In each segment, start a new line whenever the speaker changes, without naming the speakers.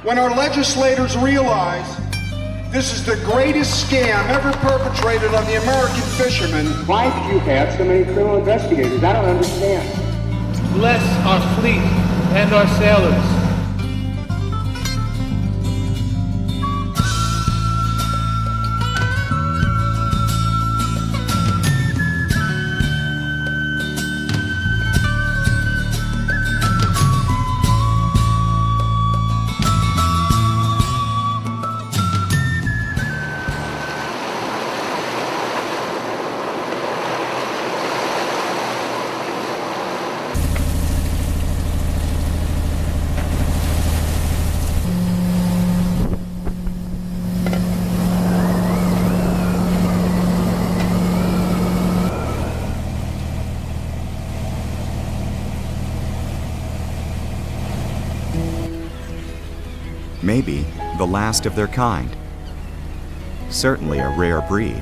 when our legislators realize this is the greatest scam ever perpetrated on the American fishermen.
Why do you have so many criminal investigators? I don't understand.
Bless our fleet and our sailors.
Maybe the last of their kind. Certainly a rare breed.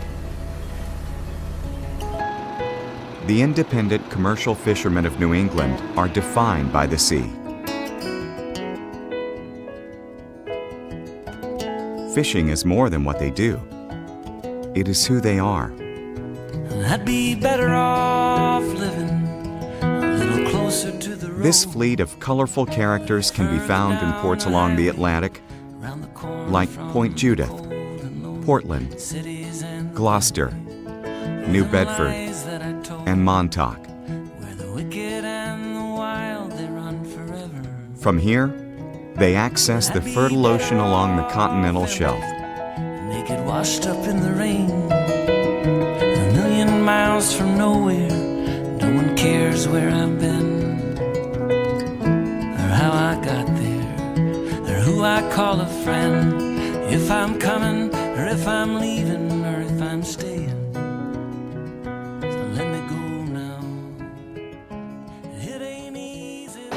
The independent commercial fishermen of New England are defined by the sea. Fishing is more than what they do. It is who they are.
I'd be better off living a little closer to the road.
This fleet of colorful characters can be found in ports along the Atlantic, like Point Judith, Portland, Gloucester, New Bedford, and Montauk. From here, they access the fertile ocean along the continental shelf.
They get washed up in the rain, a million miles from nowhere. No one cares where I've been, or how I got there, or who I call a friend. If I'm coming, or if I'm leaving, or if I'm staying. So let me go now. It ain't easy.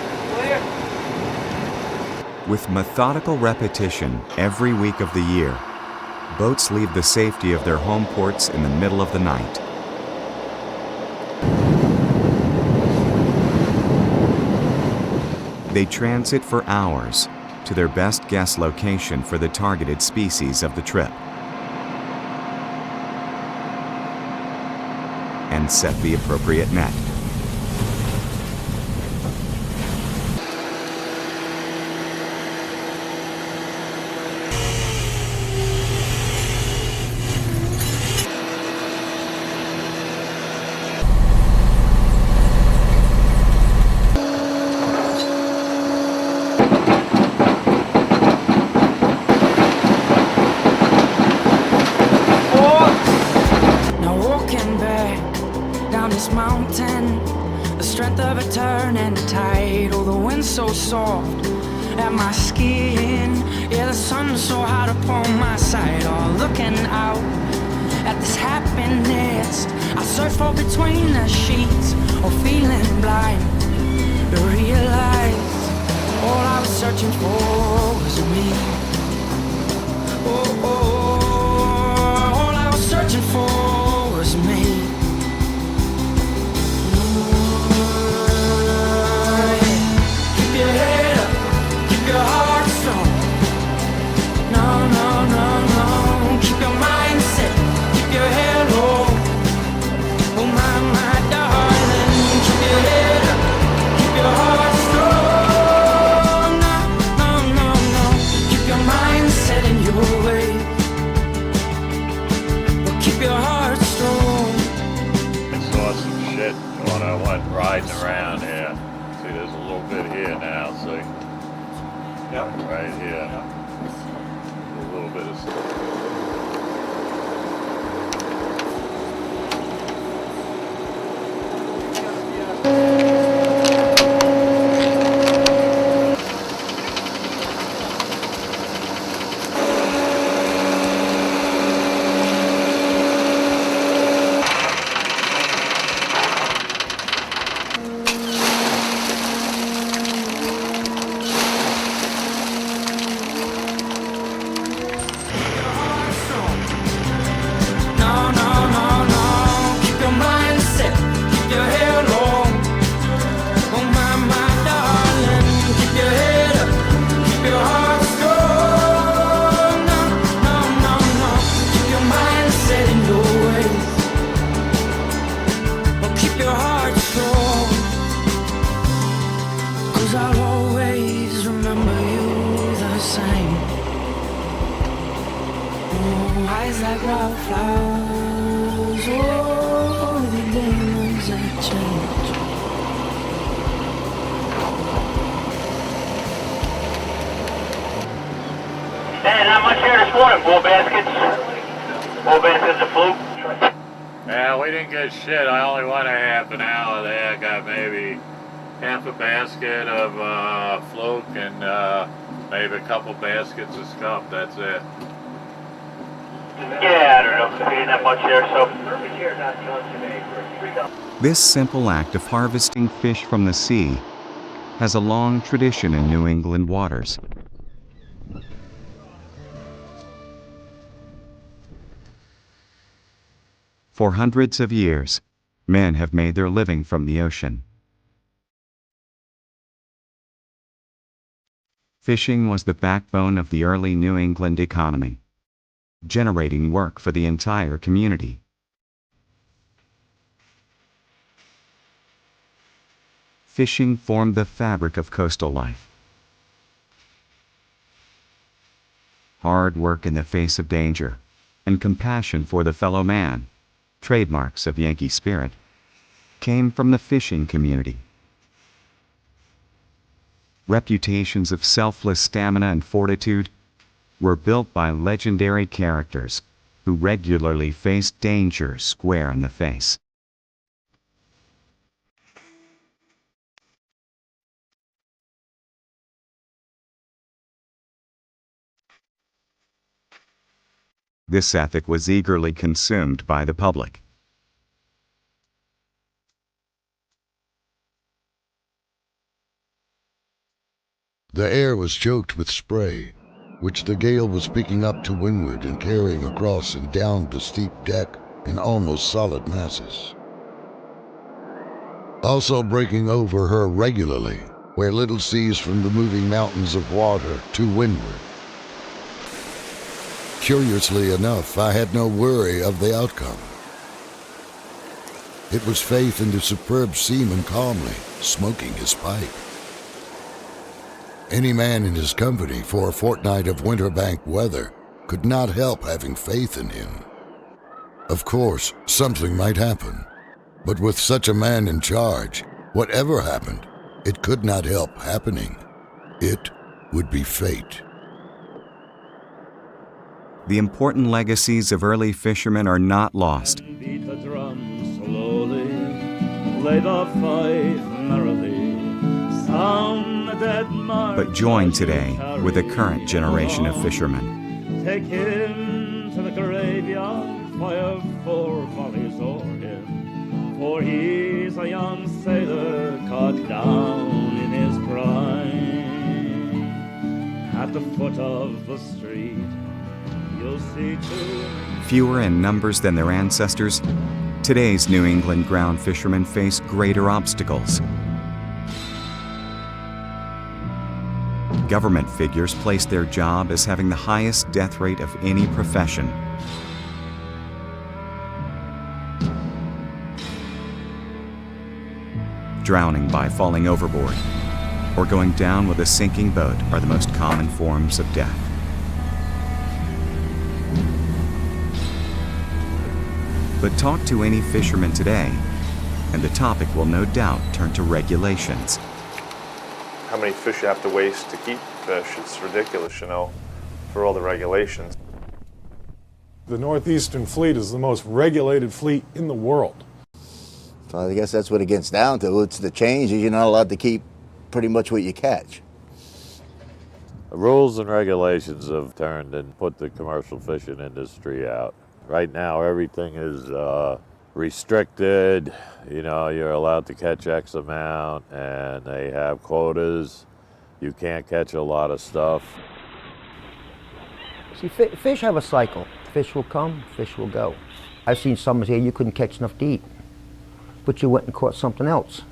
With methodical repetition every week of the year, boats leave the safety of their home ports in the middle of the night. They transit for hours to their best guess location for the targeted species of the trip and set the appropriate net.
So soft at my skin, yeah, the sun's so hot upon my side. All looking out at this happiness I search for between the sheets, or feeling blind to realize all I was searching for was me. Oh, oh, all I was searching for was me.
Riding around here. See, there's a little bit here now, see? Yep. Right here. Yep. A little bit of stuff.
flowers, oh, the demons that change.
Hey, not much here this morning. 4 baskets. 4 baskets of fluke.
Yeah, we didn't get shit. I only went a half an hour there. Got maybe half a basket of fluke and maybe a couple baskets of scup. That's it.
Yeah, I don't know. We didn't have much here, so.
This simple act of harvesting fish from the sea has a long tradition in New England waters. For hundreds of years, men have made their living from the ocean. Fishing was the backbone of the early New England economy, generating work for the entire community. Fishing formed the fabric of coastal life. Hard work in the face of danger, and compassion for the fellow man, trademarks of Yankee spirit, came from the fishing community. Reputations of selfless stamina and fortitude were built by legendary characters who regularly faced danger square in the face. This ethic was eagerly consumed by the public.
The air was choked with spray, which the gale was picking up to windward and carrying across and down the steep deck in almost solid masses. Also breaking over her regularly, where little seas from the moving mountains of water to windward. Curiously enough, I had no worry of the outcome. It was faith in the superb seaman calmly smoking his pipe. Any man in his company for a fortnight of winterbank weather could not help having faith in him. Of course, something might happen, but with such a man in charge, whatever happened, it could not help happening. It would be fate.
The important legacies of early fishermen are not lost.
Beat the drum slowly, play the fife merrily, sound the dead march.
But join today with the current generation of fishermen.
Take him to the graveyard, fire 4 volleys o'er him, for he's a young sailor cut down in his prime. At the foot of the street, you'll see too.
Fewer in numbers than their ancestors, today's New England ground fishermen face greater obstacles. Government figures place their job as having the highest death rate of any profession. Drowning by falling overboard or going down with a sinking boat are the most common forms of death. But talk to any fisherman today, and the topic will no doubt turn to regulations.
How many fish you have to waste to keep fish? It's ridiculous, you know, for all the regulations.
The Northeastern Fleet is the most regulated fleet in the world.
So I guess that's what it gets down to. It's the change is you're not allowed to keep pretty much what you catch.
The rules and regulations have turned and put the commercial fishing industry out. Right now, everything is restricted. You know, you're allowed to catch X amount, and they have quotas. You can't catch a lot of stuff.
See, fish have a cycle. Fish will come, fish will go. I've seen summers here you couldn't catch enough to eat, but you went and caught something else.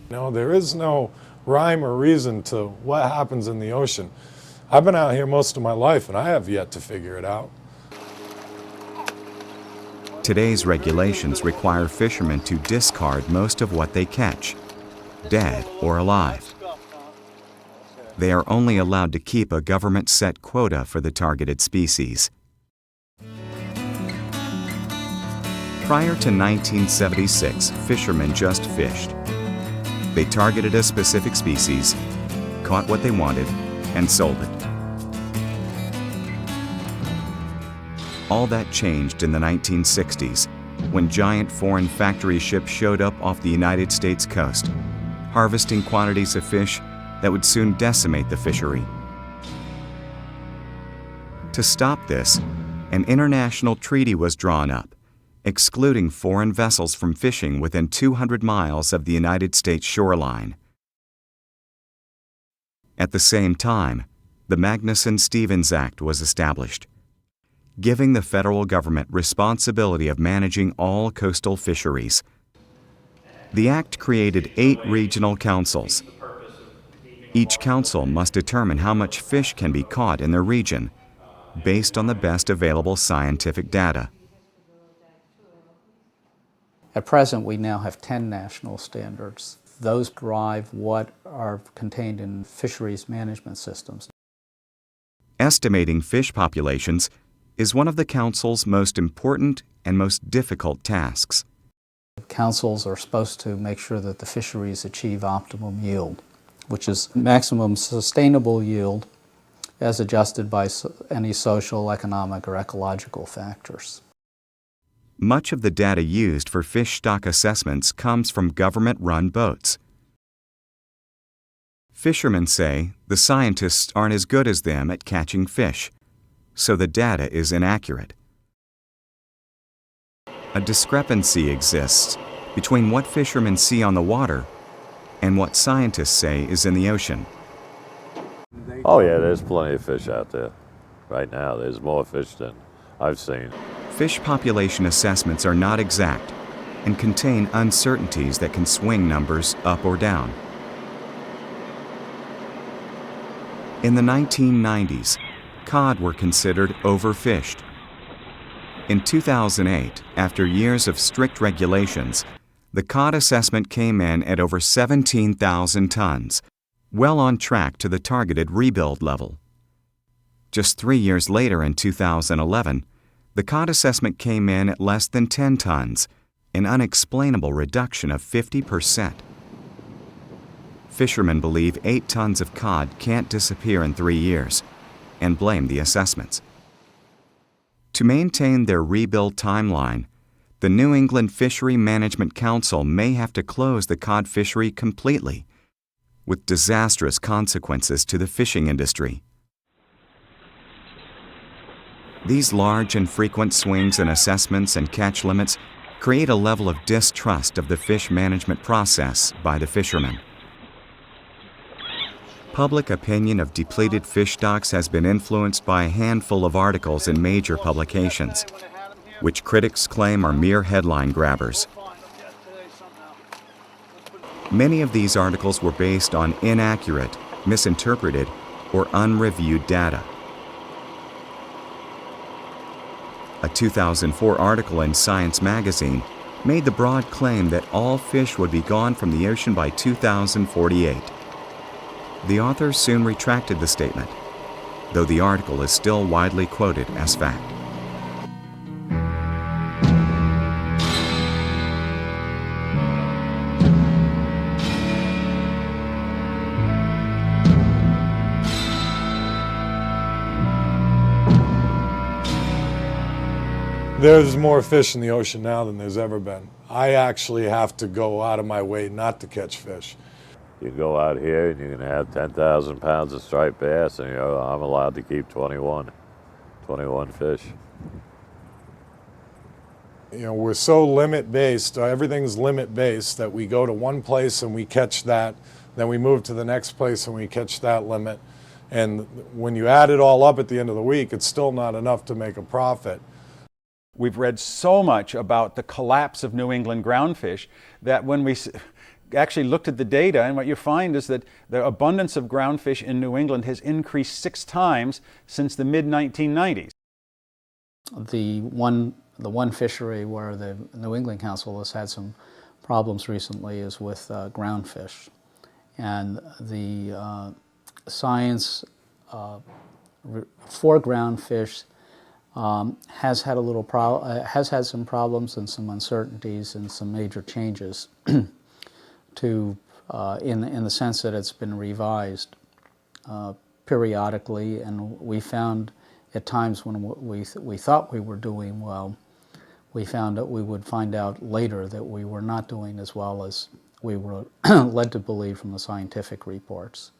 No, there is no rhyme or reason to what happens in the ocean. I've been out here most of my life, and I have yet to figure it out.
Today's regulations require fishermen to discard most of what they catch, dead or alive. They are only allowed to keep a government-set quota for the targeted species. Prior to 1976, fishermen just fished. They targeted a specific species, caught what they wanted, and sold it. All that changed in the 1960s when giant foreign factory ships showed up off the United States coast, harvesting quantities of fish that would soon decimate the fishery. To stop this, an international treaty was drawn up, excluding foreign vessels from fishing within 200 miles of the United States shoreline. At the same time, the Magnuson-Stevens Act was established, giving the federal government responsibility of managing all coastal fisheries. The act created 8 regional councils. Each council must determine how much fish can be caught in their region, based on the best available scientific data.
At present, we now have 10 national standards. Those drive what are contained in fisheries management systems.
Estimating fish populations is one of the Council's most important and most difficult tasks.
Councils are supposed to make sure that the fisheries achieve optimum yield, which is maximum sustainable yield as adjusted by any social, economic, or ecological factors.
Much of the data used for fish stock assessments comes from government-run boats. Fishermen say the scientists aren't as good as them at catching fish, so the data is inaccurate. A discrepancy exists between what fishermen see on the water and what scientists say is in the ocean.
Oh yeah, there's plenty of fish out there. Right now, there's more fish than I've seen.
Fish population assessments are not exact and contain uncertainties that can swing numbers up or down. In the 1990s, cod were considered overfished. In 2008, after years of strict regulations, the cod assessment came in at over 17,000 tons, well on track to the targeted rebuild level. Just 3 years later, in 2011, the cod assessment came in at less than 10 tons, an unexplainable reduction of 50%. Fishermen believe 8 tons of cod can't disappear in 3 years, and blame the assessments. To maintain their rebuild timeline, the New England Fishery Management Council may have to close the cod fishery completely, with disastrous consequences to the fishing industry. These large and frequent swings in assessments and catch limits create a level of distrust of the fish management process by the fishermen. Public opinion of depleted fish stocks has been influenced by a handful of articles in major publications, which critics claim are mere headline grabbers. Many of these articles were based on inaccurate, misinterpreted, or unreviewed data. A 2004 article in Science magazine made the broad claim that all fish would be gone from the ocean by 2048. The author soon retracted the statement, though the article is still widely quoted as fact.
There's more fish in the ocean now than there's ever been. I actually have to go out of my way not to catch fish.
You go out here and you're going to have 10,000 pounds of striped bass, and I'm allowed to keep 21 fish.
You know, we're so limit-based, everything's limit-based, that we go to one place and we catch that, then we move to the next place and we catch that limit. And when you add it all up at the end of the week, it's still not enough to make a profit.
We've read so much about the collapse of New England groundfish that when we actually looked at the data, and what you find is that the abundance of groundfish in New England has increased 6 times since the mid-1990s.
The one fishery where the New England Council has had some problems recently is with groundfish. And the science for groundfish has had some problems and some uncertainties and some major changes to in the sense that it's been revised periodically, and we found at times when we thought we were doing well, we found that we would find out later that we were not doing as well as we were led to believe from the scientific reports.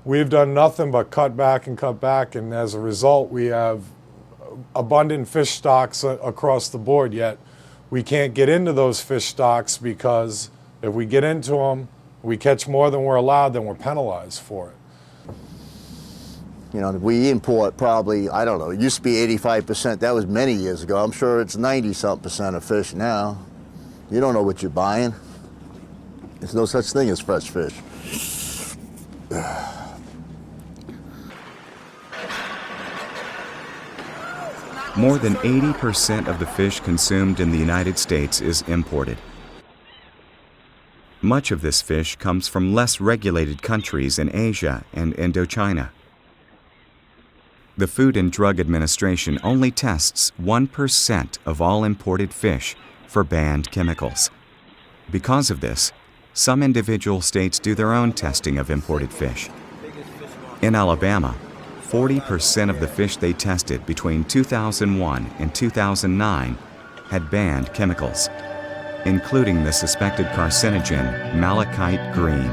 We've done nothing but cut back, and as a result, we have abundant fish stocks across the board, yet we can't get into those fish stocks because if we get into them, we catch more than we're allowed, then we're penalized for it.
You know, we import probably, I don't know, it used to be 85%. That was many years ago. I'm sure it's 90-something% of fish now. You don't know what you're buying. There's no such thing as fresh fish.
More than 80% of the fish consumed in the United States is imported. Much of this fish comes from less regulated countries in Asia and Indochina. The Food and Drug Administration only tests 1% of all imported fish for banned chemicals. Because of this, some individual states do their own testing of imported fish. In Alabama, 40% of the fish they tested between 2001 and 2009 had banned chemicals, including the suspected carcinogen malachite green.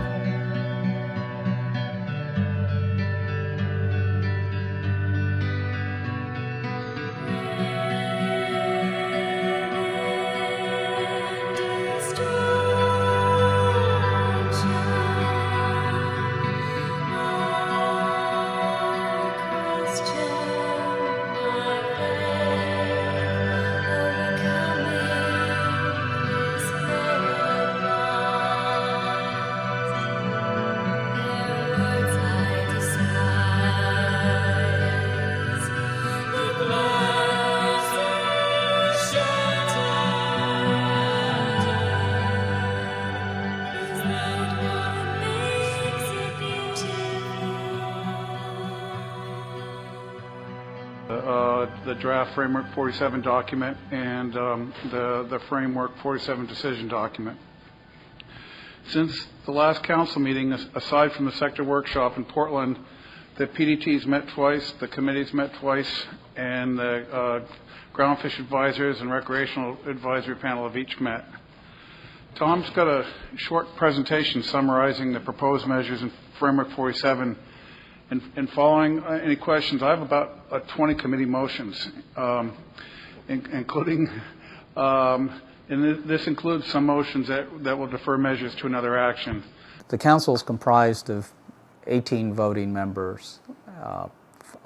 The draft Framework 47 document and the Framework 47 decision document. Since the last council meeting, aside from the sector workshop in Portland, the PDTs met twice, the committees met twice, and the groundfish advisors and recreational advisory panel have each met. Tom's got a short presentation summarizing the proposed measures in Framework 47. And following any questions, I have about 20 committee motions, including, and this includes some motions that will defer measures to another action.
The council is comprised of 18 voting members,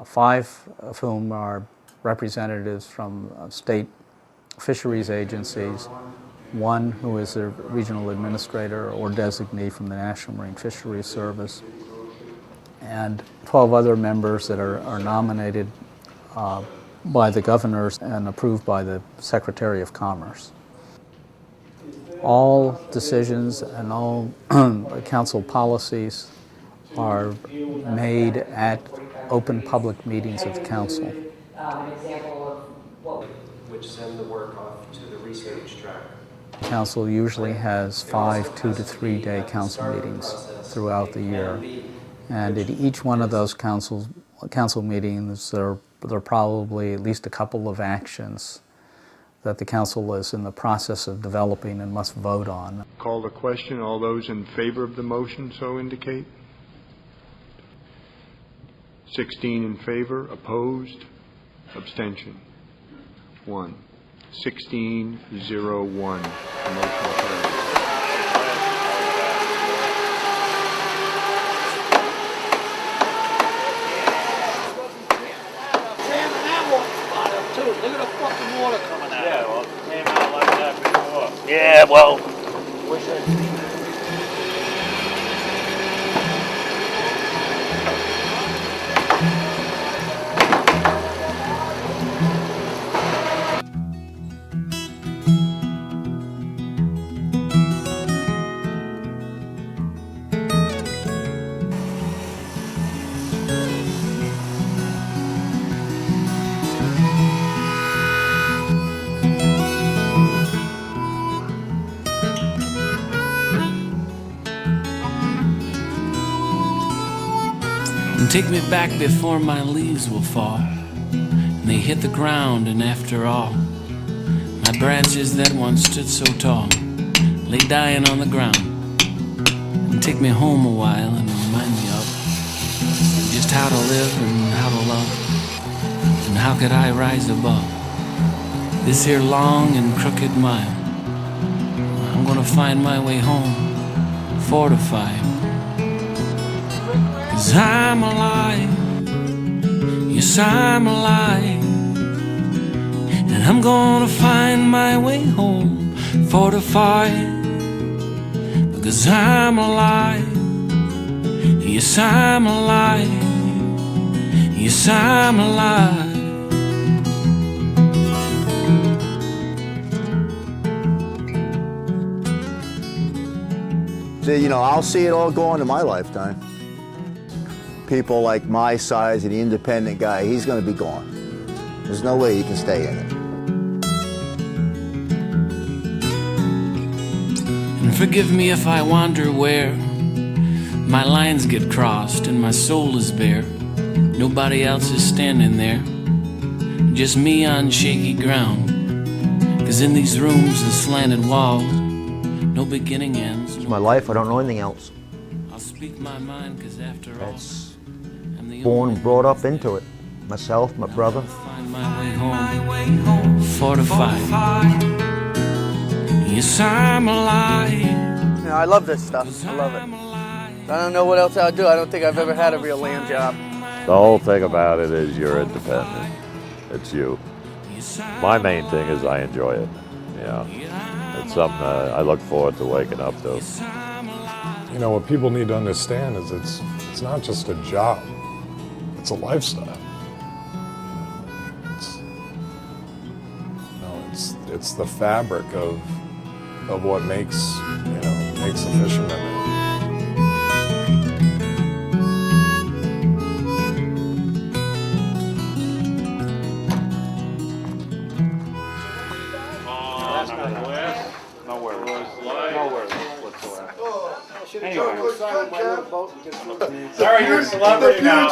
5 of whom are representatives from state fisheries agencies, 1 who is a regional administrator or designee from the National Marine Fisheries Service, and 12 other members that are nominated by the governors and approved by the Secretary of Commerce. All decisions and all council policies are made at open public meetings of the council.
An example of which send the work off to the research track.
The council usually has 5 2- to 3-day council meetings throughout the year. And at each one of those council meetings, there are probably at least a couple of actions that the council is in the process of developing and must vote on.
Call the question. All those in favor of the motion so indicate. 16 in favor, opposed, abstention. 1. 16-0-1. Motion carries.
Look at the fucking water coming out. Yeah, well, it came out like that before. Yeah, well.
and take me back before my leaves will fall, and they hit the ground, and after all, my branches that once stood so tall lay dying on the ground, and take me home a while and remind me of just how to live and how to love, and how could I rise above this here long and crooked mile. I'm gonna find my way home fortified, 'cause I'm alive, yes I'm alive, and I'm gonna find my way home fortified, because I'm alive, yes I'm alive, yes I'm alive.
You know, I'll see it all going in my lifetime. People like my size and the independent guy, he's going to be gone. There's no way he can stay in it.
And forgive me if I wander where my lines get crossed and my soul is bare. Nobody else is standing there, just me on shaky ground. 'Cause in these rooms and slanted walls, no beginning ends.
It's my life, I don't know anything else.
I'll speak my mind, 'cause after all, I'm the
Born and brought up into it. Myself, my brother.
find my way home fortified. Yes, I'm alive.
You know, I love this stuff. I love it. I don't know what else I'll do. I don't think I've ever had a real land job.
The whole thing about it is you're independent. It's you. My main thing is I enjoy it. You know, it's something I look forward to waking up to.
You know, what people need to understand is it's not just a job. It's a lifestyle. It's the fabric of what makes a fisherman.
Sorry, you're a celebrity now.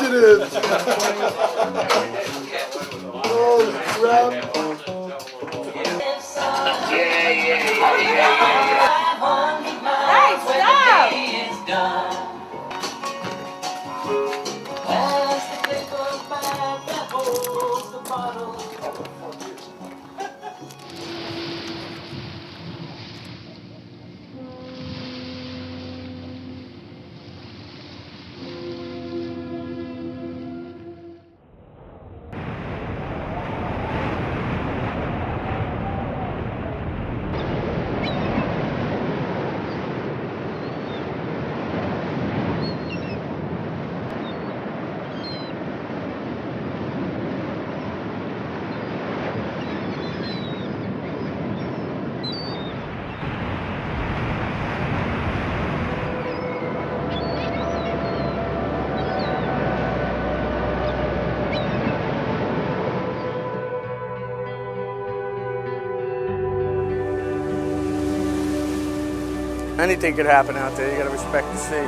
Anything could happen out there. You got to respect the sea. You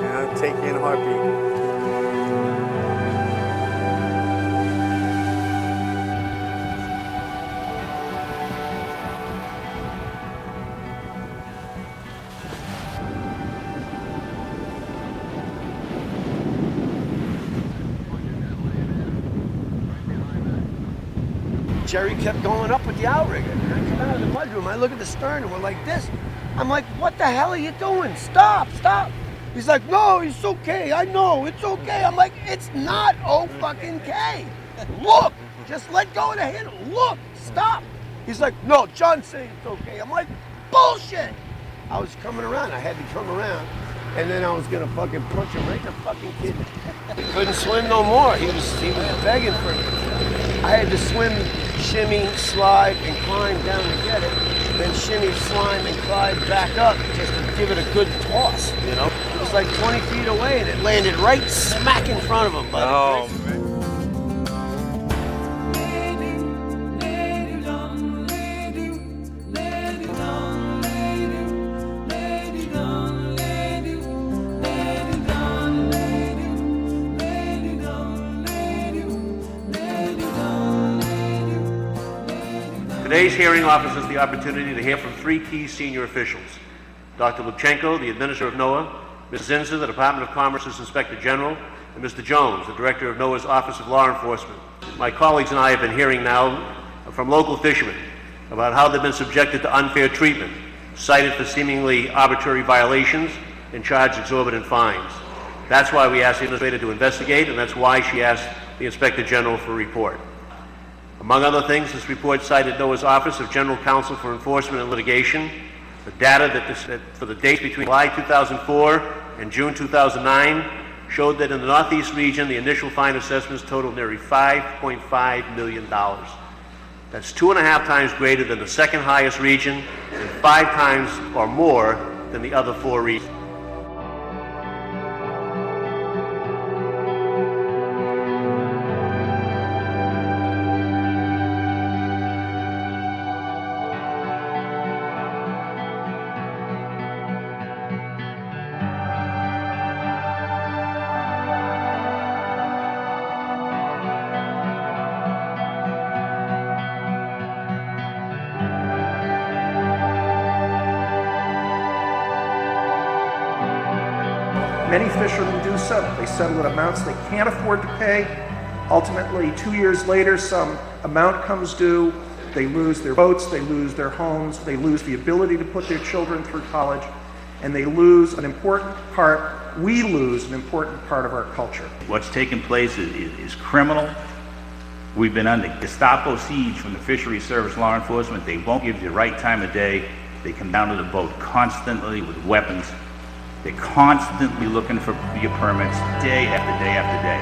know, take you in a heartbeat.
Jerry kept going up with the outrigger. And I come out of the mudroom, I look at the stern and we're like this. I'm like, what the hell are you doing? Stop, stop. He's like, no, it's okay. I know, it's okay. I'm like, it's not O-fucking-K. Look, just let go of the handle. Look, stop. He's like, no, John's saying it's okay. I'm like, bullshit. I was coming around, I had to come around. And then I was gonna fucking punch him right in the fucking kidney. He couldn't swim no more. He was begging for me. I had to swim, shimmy, slide, and climb down to get it. Then shimmy, slime, and glide back up just to give it a good toss, you know? It was like 20 feet away, and it landed right smack in front of him, buddy. Oh, man.
Today's hearing offers us the opportunity to hear from three key senior officials: Dr. Lubchenko, the Administrator of NOAA, Ms. Zinser, the Department of Commerce's Inspector General, and Mr. Jones, the Director of NOAA's Office of Law Enforcement. My colleagues and I have been hearing now from local fishermen about how they've been subjected to unfair treatment, cited for seemingly arbitrary violations, and charged exorbitant fines. That's why we asked the Administrator to investigate, and that's why she asked the Inspector General for a report. Among other things, this report cited NOAA's Office of General Counsel for Enforcement and Litigation. The data that for the dates between July 2004 and June 2009 showed that in the Northeast region, the initial fine assessments totaled nearly $5.5 million. That's 2.5 times greater than the second highest region and 5 times or more than the other 4 regions.
Many fishermen do settle. They settle at amounts they can't afford to pay. Ultimately, 2 years later, some amount comes due. They lose their boats, they lose their homes, they lose the ability to put their children through college, and they lose an important part, we lose an important part of our culture.
What's taken place is criminal. We've been under Gestapo siege from the Fisheries Service law enforcement. They won't give you the right time of day. They come down to the boat constantly with weapons. They're constantly looking for your permits day after day after day.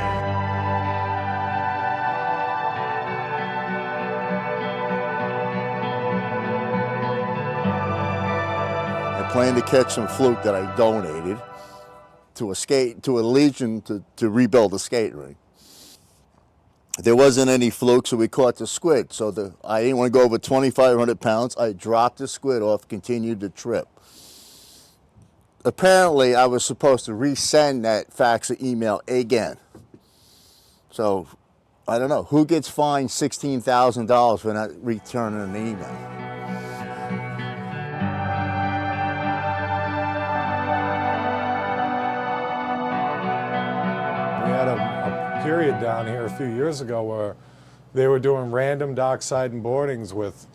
I plan to catch some fluke that I donated to a Legion to rebuild a skate rink. There wasn't any fluke, so we caught the squid. So I didn't want to go over 2,500 pounds. I dropped the squid off, continued to trip. Apparently, I was supposed to resend that fax or email again. So, I don't know. Who gets fined $16,000 for not returning an email?
We had a period down here a few years ago where they were doing random dockside and boardings with,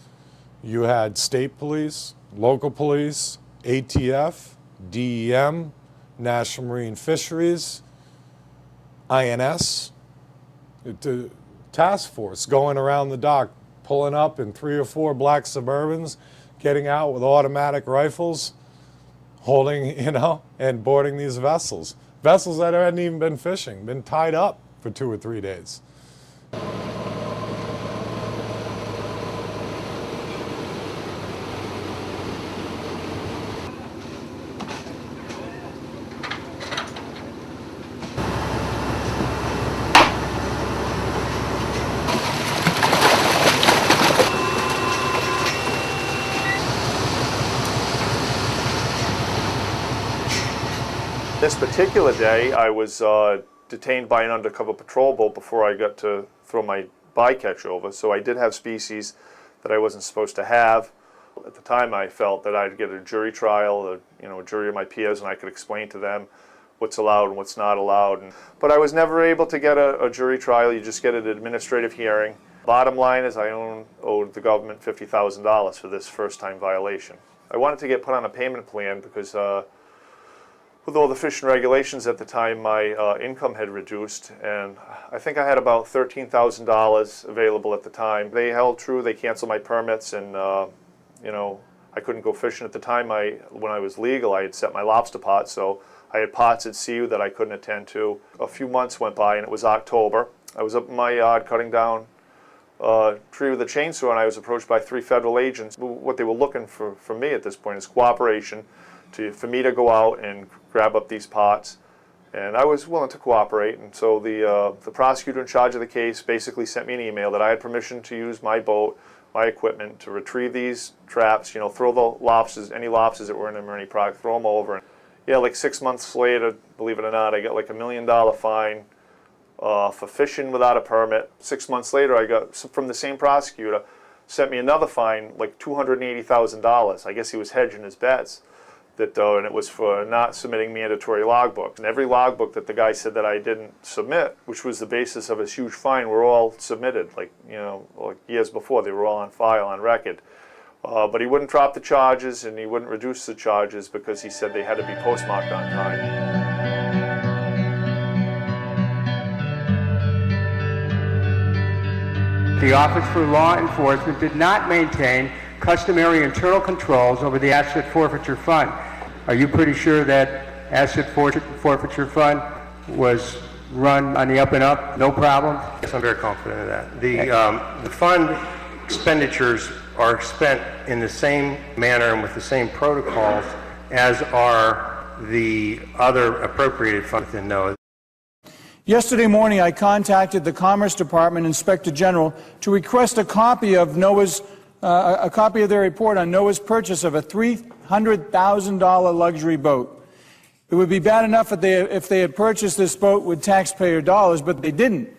you had state police, local police, ATF, DEM, National Marine Fisheries, INS, the task force going around the dock, pulling up in 3 or 4 black Suburbans, getting out with automatic rifles, holding, and boarding these vessels. Vessels that hadn't even been fishing, been tied up for 2 or 3 days.
This particular day, I was detained by an undercover patrol boat before I got to throw my bycatch over, so I did have species that I wasn't supposed to have. At the time, I felt that I'd get a jury trial, a jury of my peers, and I could explain to them what's allowed and what's not allowed. But I was never able to get a jury trial. You just get an administrative hearing. Bottom line is I owed the government $50,000 for this first-time violation. I wanted to get put on a payment plan because with all the fishing regulations at the time, my income had reduced, and I think I had about $13,000 available at the time. They held true. They canceled my permits, and I couldn't go fishing at the time. When I was legal, I had set my lobster pot, so I had pots at sea that I couldn't attend to. A few months went by, and it was October. I was up in my yard cutting down a tree with a chainsaw, and I was approached by 3 federal agents. What they were looking for from me at this point is cooperation for me to go out and grab up these pots, and I was willing to cooperate. And so the prosecutor in charge of the case basically sent me an email that I had permission to use my boat, my equipment, to retrieve these traps, throw the lobsters, any lobsters that were in them or any product, throw them over. And yeah, like 6 months later, believe it or not, I got like $1 million fine for fishing without a permit. 6 months later, I got from the same prosecutor sent me another fine, like $280,000. I guess he was hedging his bets. And it was for not submitting mandatory logbooks. And every logbook that the guy said that I didn't submit, which was the basis of his huge fine, were all submitted. Like years before, they were all on file, on record. But he wouldn't drop the charges, and he wouldn't reduce the charges because he said they had to be postmarked on time.
The Office for Law Enforcement did not maintain customary internal controls over the asset forfeiture fund. Are you pretty sure that asset forfeiture fund was run on the up and up, no problem?
Yes, I'm very confident of that. The fund expenditures are spent in the same manner and with the same protocols as are the other appropriated funds within NOAA.
Yesterday morning, I contacted the Commerce Department Inspector General to request a copy of a copy of their report on NOAA's purchase of a $300,000 luxury boat. It would be bad enough if they had purchased this boat with taxpayer dollars, but they didn't.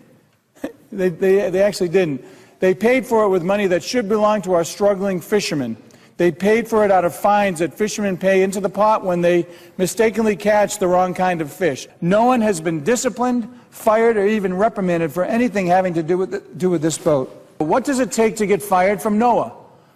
They actually didn't. They paid for it with money that should belong to our struggling fishermen. They paid for it out of fines that fishermen pay into the pot when they mistakenly catch the wrong kind of fish. No one has been disciplined, fired, or even reprimanded for anything having to do with this boat. What does it take to get fired from NOAA?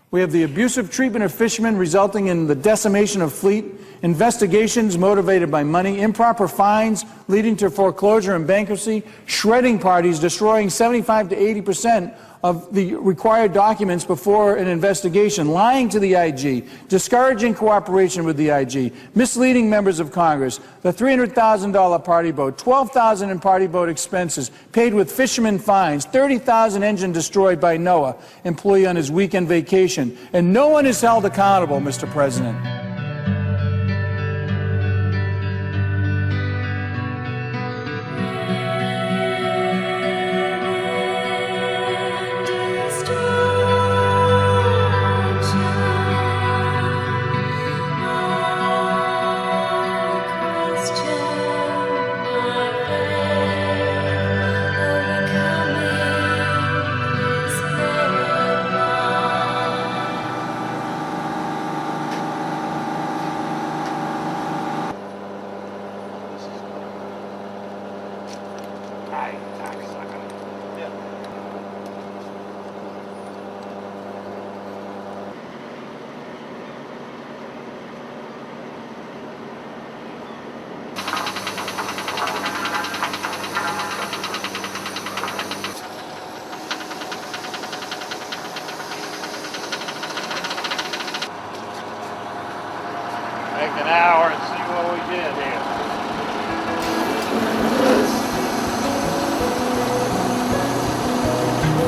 We have the abusive treatment of fishermen resulting in the decimation of fleet, investigations motivated by money, improper fines leading to foreclosure and bankruptcy, shredding parties destroying 75 to 80% of the required documents before an investigation, lying to the IG, discouraging cooperation with the IG, misleading members of Congress, the $300,000 party boat, $12,000 in party boat expenses, paid with fishermen fines, $30,000 engine destroyed by NOAA, employee on his weekend vacation, and no one is held accountable, Mr. President.
Take an hour and see what we did here.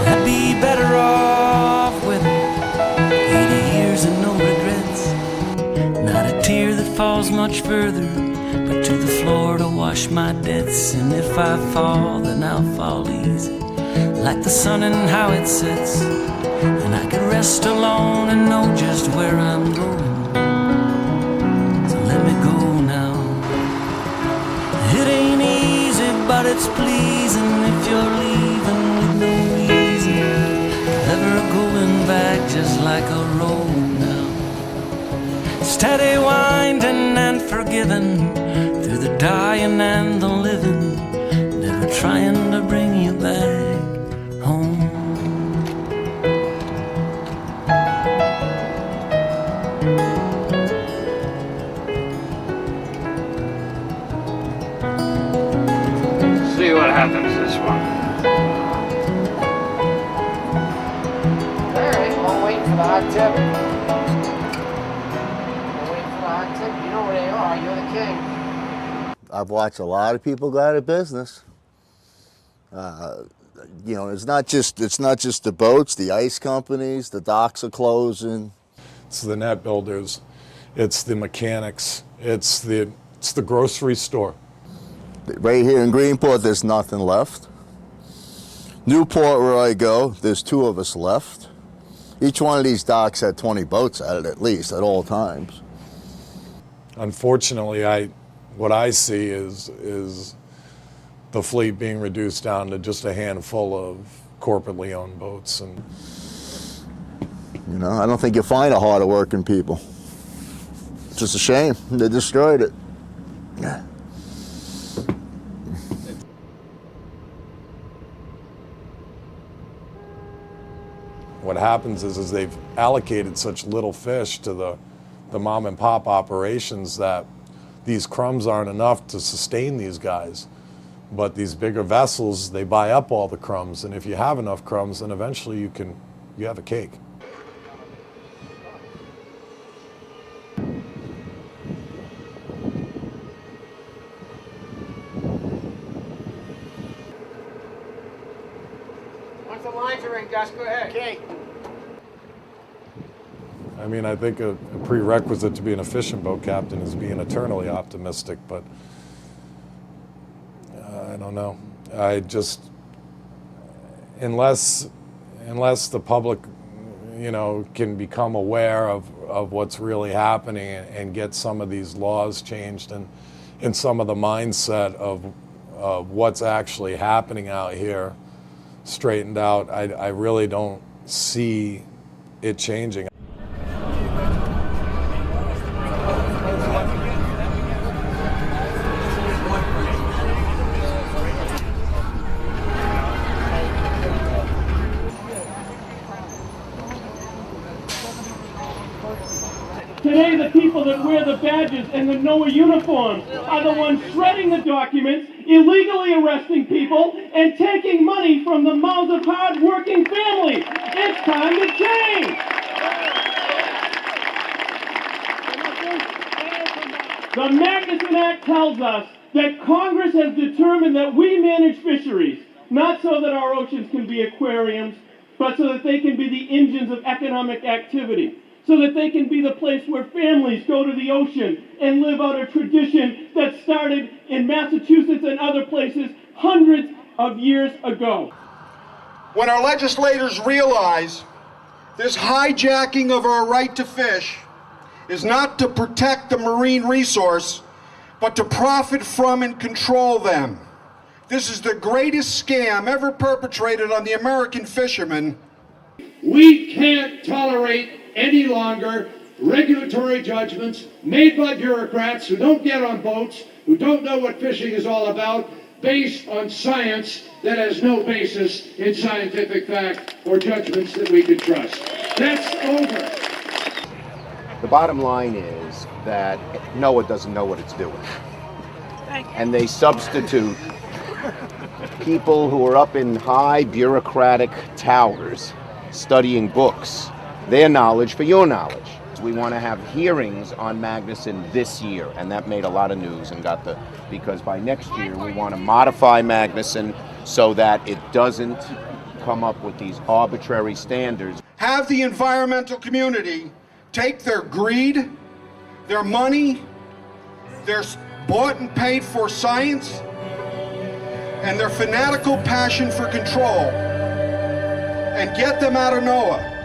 I'd be better off with 80 years and no regrets. Not a tear that falls much further, but to the floor to wash my debts. And if I fall, then I'll fall easy, like the sun and how it sets. And I can rest alone and know just where I'm going. Let me go now. It ain't easy, but it's pleasing if you're leaving with no reason. Never going back, just like a road now. Steady winding and forgiving through the dying and the living. Never trying to bring you back home.
See what happens this one.
All right, well, I'm waiting for the hot tip. I'm waiting for the hot tip. You know where they are. You're the king.
I've watched a lot of people go out of business. You know, it's not just the boats, the ice companies, the docks are closing.
It's the net builders, it's the mechanics, it's the grocery store.
Right here in Greenport, there's nothing left. Newport, where I go, there's 2 of us left. Each one of these docks had 20 boats at it, at least, at all times.
Unfortunately, what I see is the fleet being reduced down to just a handful of corporately owned boats, and
You know, I don't think you'll find a harder working people. It's just a shame. They destroyed it. Yeah.
What happens is they've allocated such little fish to the mom and pop operations that these crumbs aren't enough to sustain these guys. But these bigger vessels, they buy up all the crumbs, and if you have enough crumbs, then eventually you have a cake.
Once the lines are in, Gus, go ahead. Okay.
I mean, I think a prerequisite to being a fishing boat captain is being eternally optimistic, but I don't know. I just, unless the public, you know, can become aware of what's really happening and get some of these laws changed and some of the mindset of what's actually happening out here straightened out, I really don't see it changing.
Today, the people that wear the badges and the NOAA uniforms are the ones shredding the documents, illegally arresting people, and taking money from the mouths of hard-working families. It's time to change! The Magnuson Act tells us that Congress has determined that we manage fisheries, not so that our oceans can be aquariums, but so that they can be the engines of economic activity. So that they can be the place where families go to the ocean and live out a tradition that started in Massachusetts and other places hundreds of years ago.
When our legislators realize this hijacking of our right to fish is not to protect the marine resource, but to profit from and control them. This is the greatest scam ever perpetrated on the American fishermen.
We can't tolerate any longer regulatory judgments made by bureaucrats who don't get on boats, who don't know what fishing is all about, based on science that has no basis in scientific fact or judgments that we can trust. That's over.
The bottom line is that NOAA doesn't know what it's doing. And they substitute people who are up in high bureaucratic towers studying books, their knowledge for your knowledge. We want to have hearings on Magnuson this year, and that made a lot of news and because by next year we want to modify Magnuson so that it doesn't come up with these arbitrary standards.
Have the environmental community take their greed, their money, their bought and paid for science, and their fanatical passion for control, and get them out of NOAA.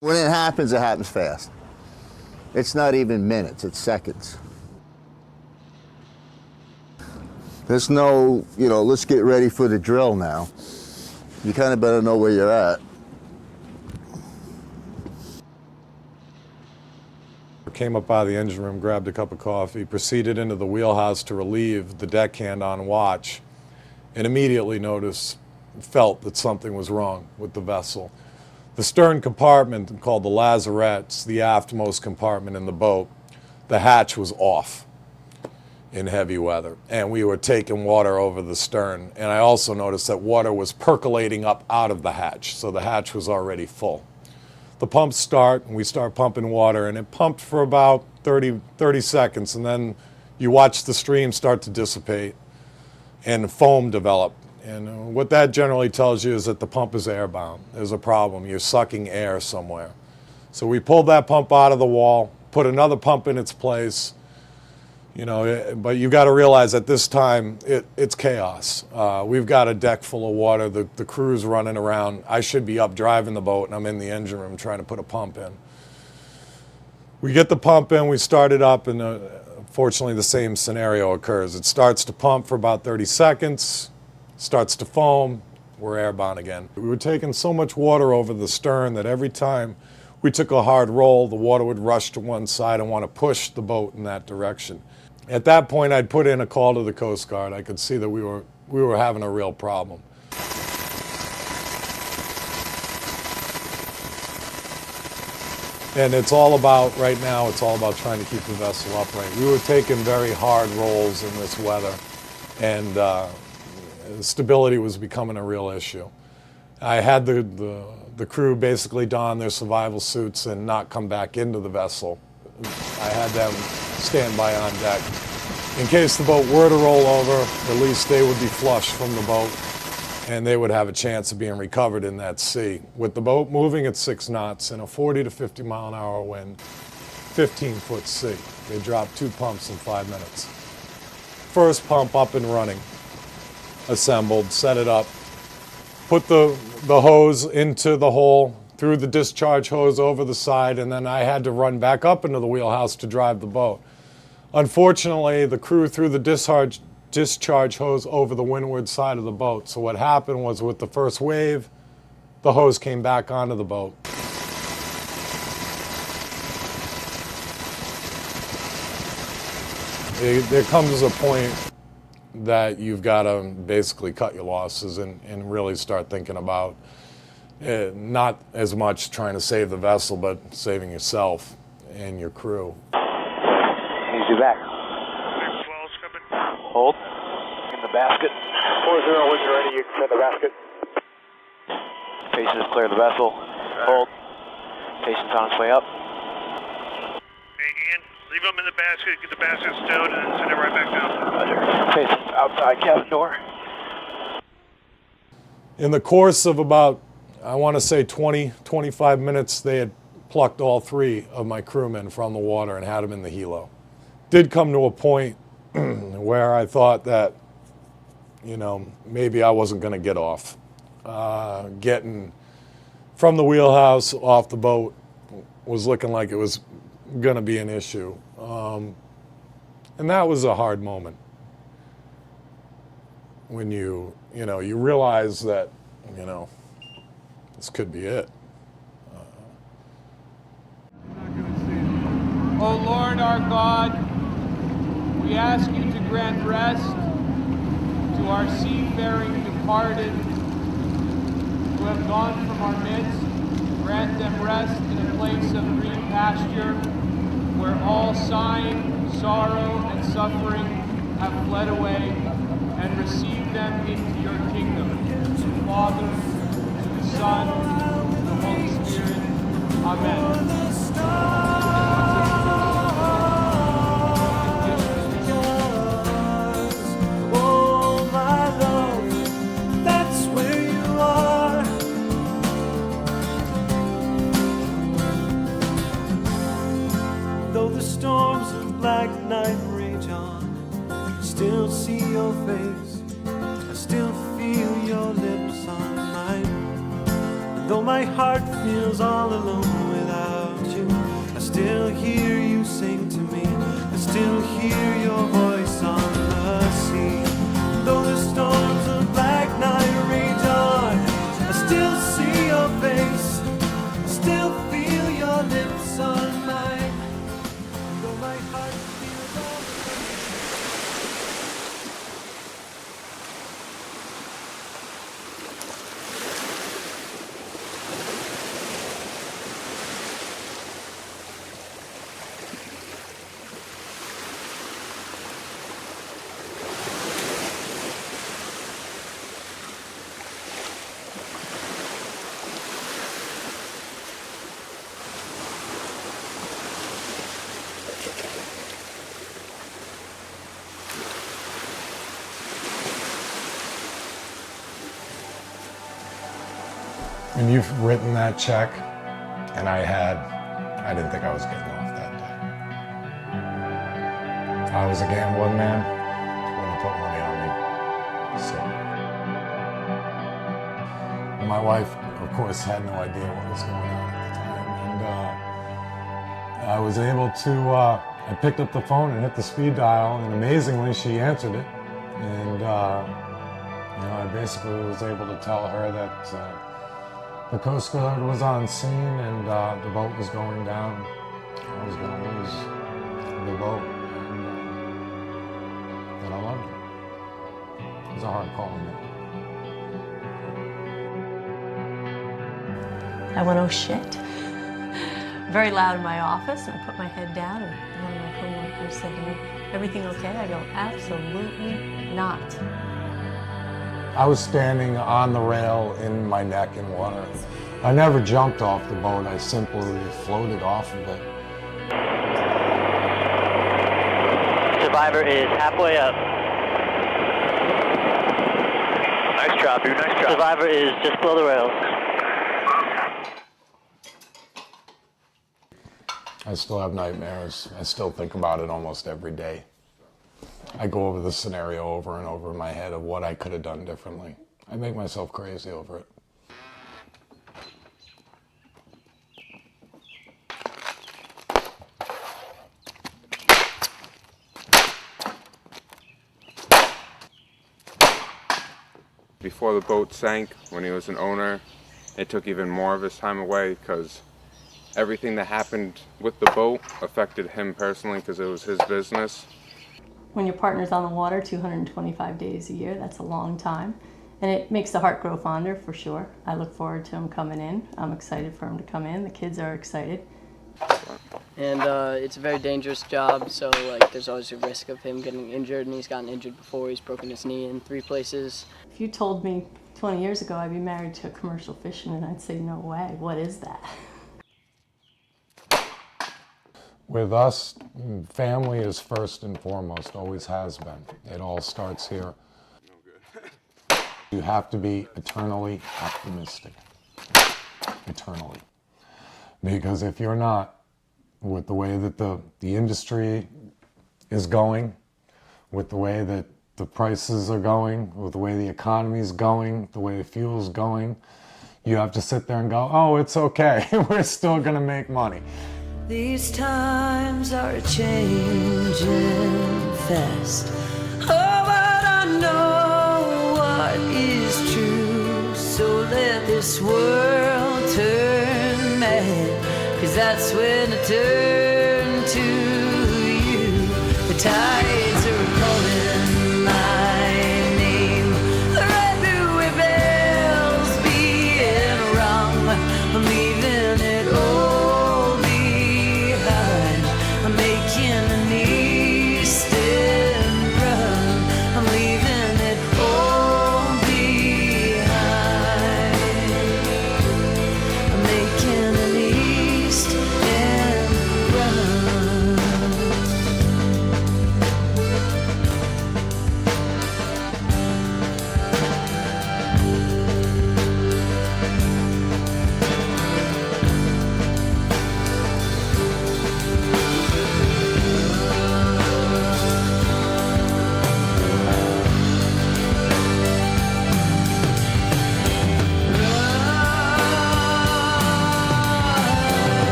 When it happens fast. It's not even minutes, it's seconds. There's no, let's get ready for the drill now. You kind of better know where you're at.
Came up out of the engine room, grabbed a cup of coffee, proceeded into the wheelhouse to relieve the deckhand on watch, and immediately felt that something was wrong with the vessel. The stern compartment, called the lazarette, the aftmost compartment in the boat, the hatch was off. in heavy weather, and we were taking water over the stern. And I also noticed that water was percolating up out of the hatch, so the hatch was already full. The pumps start, and we start pumping water, and it pumped for about 30 seconds, and then you watch the stream start to dissipate and foam develop. And what that generally tells you is that the pump is airbound. There's a problem. You're sucking air somewhere. So we pulled that pump out of the wall, put another pump in its place. You know, but you got to realize at this time it's chaos. We've got a deck full of water. The crew's running around. I should be up driving the boat, and I'm in the engine room trying to put a pump in. We get the pump in, we start it up, and fortunately the same scenario occurs. It starts to pump for about 30 seconds, starts to foam, we're airbound again. We were taking so much water over the stern that every time we took a hard roll, the water would rush to one side and want to push the boat in that direction. At that point, I'd put in a call to the Coast Guard. I could see that we were having a real problem. And it's all about, right now, it's all about trying to keep the vessel upright. We were taking very hard rolls in this weather, and stability was becoming a real issue. I had the crew basically don their survival suits and not come back into the vessel. I had them stand by on deck. In case the boat were to roll over, at least they would be flush from the boat and they would have a chance of being recovered in that sea. With the boat moving at 6 knots in a 40 to 50 mile an hour wind, 15-foot sea, they dropped 2 pumps in 5 minutes. First pump up and running, assembled, set it up, put the hose into the hole, threw the discharge hose over the side, and then I had to run back up into the wheelhouse to drive the boat. Unfortunately, the crew threw the discharge hose over the windward side of the boat. So what happened was with the first wave, the hose came back onto the boat. There comes a point that you've got to basically cut your losses and really start thinking about not as much trying to save the vessel, but saving yourself and your crew.
Easy back. 12's coming. Hold. In the basket. 4-0, when you're ready, you can send the basket. Patience, clear the vessel. Hold. Patience on its way up.
Hey, Ian, leave them in the basket, get the basket stowed, and then send it right back down.
Roger. Patience, outside cabin door.
In the course of about, I want to say 20-25 minutes, they had plucked all 3 of my crewmen from the water and had them in the helo. Did come to a point where I thought that, you know, maybe I wasn't going to get off. Getting from the wheelhouse off the boat was looking like it was going to be an issue. And that was a hard moment. When you realize that, you know, this could be it.
O Lord our God, we ask you to grant rest to our seafaring departed who have gone from our midst. Grant them rest in a place of green pasture where all sighing, sorrow, and suffering have fled away, and receive them into your kingdom. To the Father, to the Son, and the Holy Spirit. Amen.
Storms of black night rage on, I still see your face, I still feel your lips on mine. And though my heart feels all alone without you, I still hear you sing to me, I still hear your voice on the sea. Though the storms of black night rage on, I still see your face, I still feel your lips on mine.
and you've written that check, and I didn't think I was getting off that day. If I was a gambling man, wouldn't have put money on me. So, my wife, of course, had no idea what was going on at the time, and I was able to, I picked up the phone and hit the speed dial, and amazingly, she answered it, and I basically was able to tell her that the Coast Guard was on scene and the boat was going down. I was going to lose the boat, and that I loved her. It was a hard call to make.
I went, oh shit. Very loud in my office, and I put my head down, and one of my coworkers said to me, everything okay? I go, absolutely not.
I was standing on the rail in my neck in water. I never jumped off the boat, I simply floated off of it.
Survivor is halfway up. Nice job, dude, nice job. Survivor is just below the rails.
I still have nightmares. I still think about it almost every day. I go over the scenario over and over in my head of what I could have done differently. I make myself crazy over it.
Before the boat sank, when he was an owner, it took even more of his time away because everything that happened with the boat affected him personally because it was his business.
When your partner's on the water 225 days a year, that's a long time. And it makes the heart grow fonder, for sure. I look forward to him coming in. I'm excited for him to come in. The kids are excited.
And it's a very dangerous job, so like there's always a risk of him getting injured, and he's gotten injured before. He's broken his knee in 3 places.
If you told me 20 years ago I'd be married to a commercial fisherman, I'd say, no way. What is that?
With us, family is first and foremost, always has been. It all starts here. You have to be eternally optimistic. Eternally. Because if you're not, with the way that the industry is going, with the way that the prices are going, with the way the economy is going, the way the fuel's going, you have to sit there and go, oh, it's okay. We're still going to make money.
These times are changing fast. Oh, but I know what is true. So let this world turn mad, 'cause that's when I turn to you. The tides are